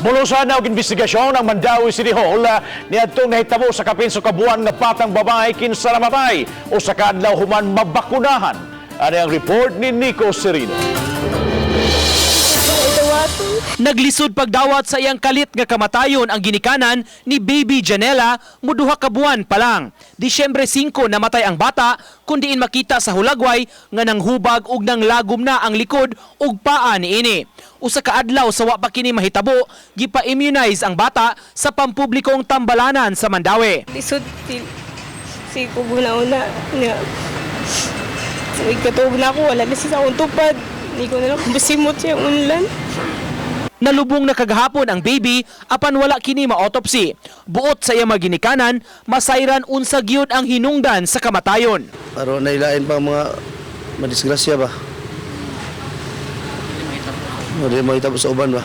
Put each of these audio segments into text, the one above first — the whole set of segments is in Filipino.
Mulusan na og investigasyon ang Mandawi City Hall niadtong nahitabo sa kapinso ka buwan nga patang babae kinsa namatay o sa kadlaw human mabakunahan. Ano ang report ni Nico Serino. Naglisod pagdawat sa iyang kalit nga kamatayon ang ginikanan ni Baby Janela muduha ka buwan pa lang. Disyembre 5 namatay ang bata kundiin makita sa hulagway nga nanghubag ug nanglagom na ang likod ug paa niini. Usa ka adlaw sa wa pa kini mahitabo, gipa-immunize ang bata sa pampublikong tambalanan sa Mandawi. Lisod si kubuna-una nga. Ikatubog na ako, wala na siya sa akong tupad. Hindi ko na lang masimot siya unlan. Nalubong na kagahapon ang baby apan wala kini ma-autopsy. Buot sa iya maginikanan, masayran unsa gyud ang hinungdan sa kamatayon. Pero nailain pa mga madisgrasya ba? Hindi mahitabo sa uban ba?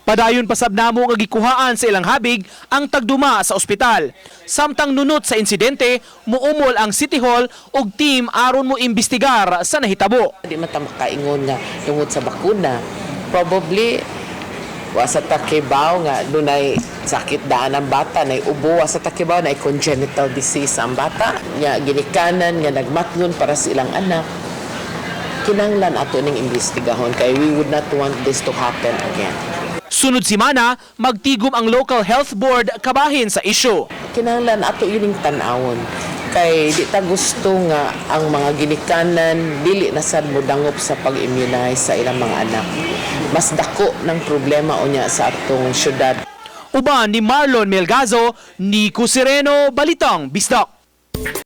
Padayon pasab namo nga gikuhaan sa ilang habig ang tagduma sa ospital. Samtang nunot sa insidente, muumol ang City Hall ug team aron mo imbestigar sa nahitabo. Di man ta makaingon nga tungod sa bakuna. Probably wa sa takibaw nga dunay sakit daan ang bata, nay ubo wa sa takibaw, nay congenital disease ang bata. Nya ginikanan nga nagmatngon para sa ilang anak. Kinahanglan ato ning imbestigahon kay we would not want this to happen again. Sunod simana, magtigom ang local health board kabahin sa isyu. Kinahanglan ato ining tan-awon kay di ta gusto nga ang mga ginikanan dili na sad mo dangop sa pag-immunize sa ilang mga anak. Mas dako ng problema unya sa atong syudad. Uban ni Marlon Melgazo, Nico Sereno, Balitang Bisdak.